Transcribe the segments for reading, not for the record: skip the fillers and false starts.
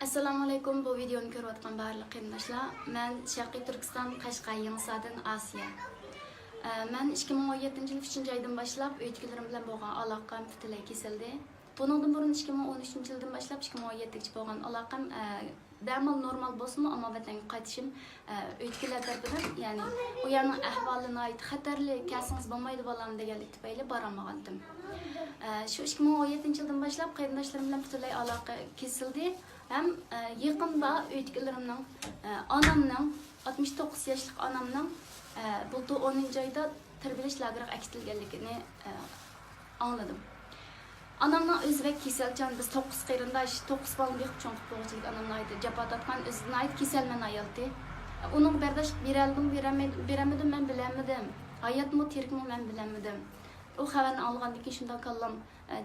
Assalomu alaykum. Bu videoni ko'rayotgan barliq qarindoshlar. Men Sharqiy Turkiston Qashqay Yangisadan Asiya. Men 2017-yil 3-oydan boshlab o'tkilarim bilan bo'lgan aloqam butunlay kesildi. Bundan burun 2013-yildan boshlab 2017-gacha bo'lgan aloqam darmal normal bo'lsa-mu, ammo vatanga qaytishim o'tkilar tarafidan, ya'ni u yerning ahvolini ayt xatarli, kelsangiz bo'lmaydi bolam deganlik tufayli borolmagandim. Shu 2017-yildan boshlab qarindoshlarim bilan butunlay aloqa kesildi. Hem yakında öykülerimden anamdan 69 yaşlık anamdan bulduğu 10. ayda terbiyeleş lagıraq akitilgenligini anladım. Anamdan özbek keselcan biz 9 qeyrındaş 9 balın bir çoğunluk boğuculuk anamdan aydı. Japat atkan özüne ait keselmen ayıldı. Onun berdaş biremedim ben bilemedim. Hayat mı terik mi ben bilemedim. O haberini alğandıkken şunda kallam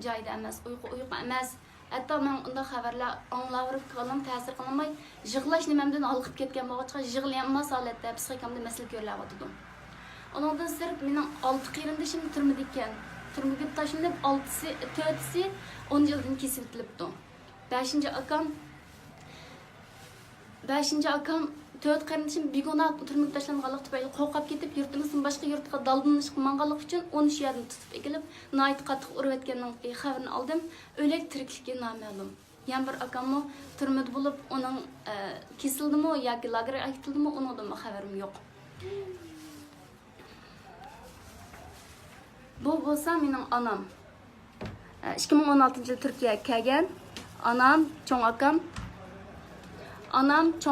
cayda emas, uyku emas. Hatta men unda xabarlar anglab qalam ta'sir qilmay, yig'lash nimamdan olqib ketgan bo'g'achqa yig'laymas holatda psixikamda masala ko'rlab o'tdim. Ondan sirib mening 6 qarindishim turmadi ekan. Turmaga tashlanib 6si, 4si 10 yildan kesilibdi. 5-chi akam 4 qarindishim begona turmaga tashlanganlik tufayli qo'rqib ketib, yurtimizdan boshqa yurtga daldinish qilganlik uchun 13 yerdan tutib ekilib, nayt qattiq urib etganning xabarini oldim. O'lik tirikligi noma'lum. Yana bir akammo turmada bo'lib, uning kesildimi yoki lagerga aytildimi, undan xabarim yo'q. Bu bo'lsa mening onam. 2016-yil Turkiyaga kelgan. Anam, çoğun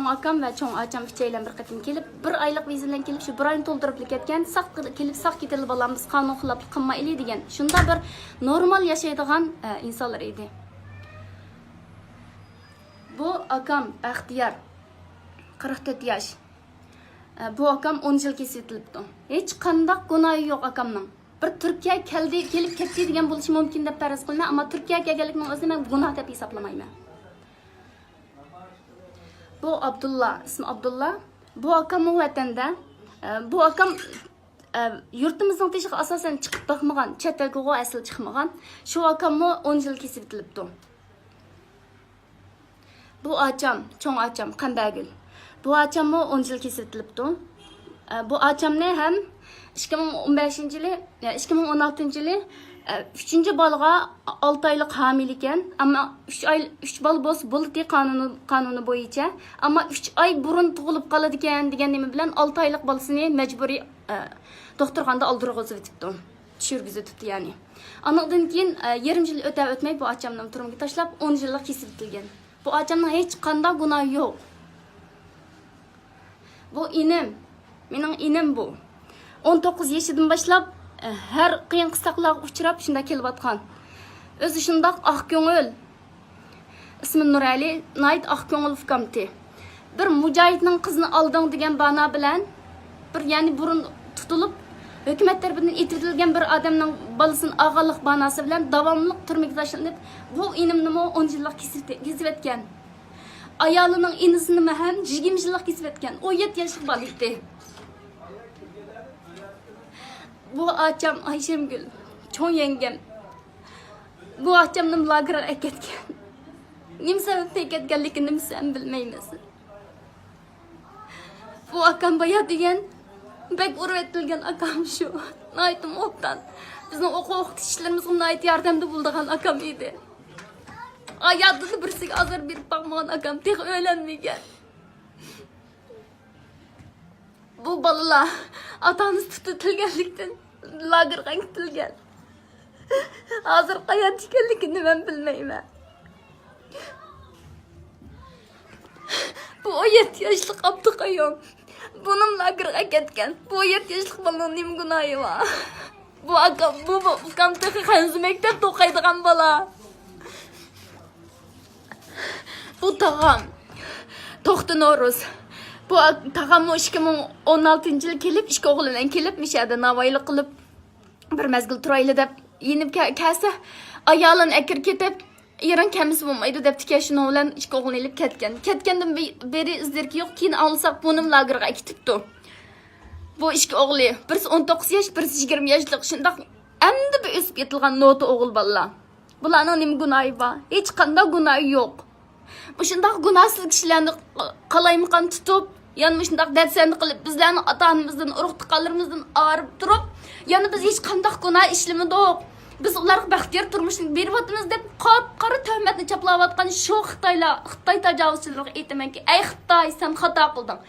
akam ve çoğun açam üçeylen bir qatim kelip, bir aylık vizilen kelip, şu bir ayını toldurıp ketken, kelip sağ getirili balamız kanun xilaplık qilma ili degen. Şunda bir normal yaşaydigan insanlar idi. Bu akam Baxtiyar, 44 yaş. Bu akam 10 yıl kesilibdi. Hiç qandaq günahı yok akamның. Bir Türkiye kelip ketdi degen bo'lishi mumkin deb faraz qilma, ama Türkiye'ye kelganlikning o'zini men gunoh deb hisoblamayman. Bu Abdullah, ismi Abdullah. Bu akam o vatanda, bu akam yurtimizning teshigi asosan chiqib bakmagan, chet elga asl chiqmagan. Shu akam 10 yil kesib bitilibdi. Bu acham, cho'ng acham Qandagil. Bu acham 10 yil kesib bitilibdi. Bu achamni ham 2015-yili, 2016-yili 3. balga 6 aylık hamile ekan, ama 3 bal bo'ldi kanunu bo'yicha, ama 3 ay burun tug'ilib qoladi ekan degan nima bilan 6 aylık balasini majburiy doktorxonada oldirg'izib o'tibdi. Tushirgizibdi ya'ni. Anadan keyin yarim yil o'tmay bu achamning turmuga tashlab 10 yillik kesib bitilgan. Bu achamning hech qanday gunohi yo'q. Bu inim, mening inim bu. 19 yaşından boshlab her qiyin qisaqlarga uchrab shunda kelayotgan. O'zi shundaq oq ko'ngil. İsmi Nurali, nayt oq ko'ngil fukamti. Bir mujohidning qizini olding degan bana bilan bir ya'ni burun tutilib hukumat tarafidan etilgan bir odamning bolasini og'alik banasi bilan davomli turmaga tashlanib, bu inimni 10 yillik kesib etgan. Ayolining inisini ham 20 yillik kesib etgan. 17 yoshli bola edi. Bu açam Ayşemgül, çoğun yengem. Bu açamның lagerga ketgan. Nima sababdan ketganligini sen bilmaymiz. Bu akam boya degan bek urib etilgan akam shu. Aytim optan. Bizning o'qituvchilarimiz unga ayt yordamda bo'ldigan akam edi. Hayotini birsiga azar berib bakmagan akam tek o'ylanmagan. Bu balalar atanız tutilganlikdan lagerga kitilgan. Hozir hayot ekanligini men bilmayman. Bu 17 yoshli Abduqayyum. Bunun lagerga ketgan. Bu 17 yoshli bolaning nima gunohi bor? Bu akam, bu kamtaqi xanzi maktabda o'qiydigan bola. Bu tog'am To'xti No'ruz. Bu tağam 2016-yil kelib, ishga o'g'lidan kelib, mishada navoiylik qilib bir mezgil turayli deb yenib kelsa, ayolini akir ketib, erin kamiz bo'lmaydi deb tikashini bilan ishga o'g'lini ilib ketgan. Ketgandan beri izdirki yo'q, keyin olsak bunim lagerga ketibdi. Bu ishga o'g'li, birisi 19 yosh, birisi 20 yoshlik, shundaq endi bir o'sib yetilgan nota o'g'il bolalar. Bularning nima gunohi bor? Hech qanday gunohi yo'q. Bu şundaq günahsız kişilerni qalaymakan tutup, yani şundaq dərtsəndi qilib, bizlərni ata-anamızdan, urug-tuqqanlarımızdan arıb turub, yani biz hiç qandaq günah işlemidik. Biz ularga baxtiyor turmushni beryapmiz deb qop-qora tuhmatni chaplayotgan shu Xitoy tajovuzchilariga aytamanki, ey Xitoy, sen xato qilding.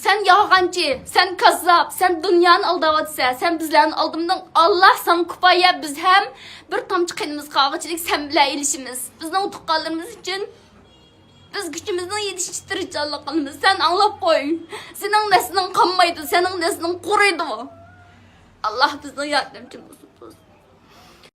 Sen yolg'onchi, sen kazzab, sen dunyoni aldayotsan, sen bizlarni oldimdan Allah san kifoya, biz ham bir tomchi qinimiz qog'ichilik sen bilan ilishimiz. Bizning tuqqanlarimiz uchun biz gücümüzün yetiştiricilik qilamiz. Sen anlab qo'y. Sening neslin qolmaydi, sening neslin quriydi. Allah bizning yordamchimiz.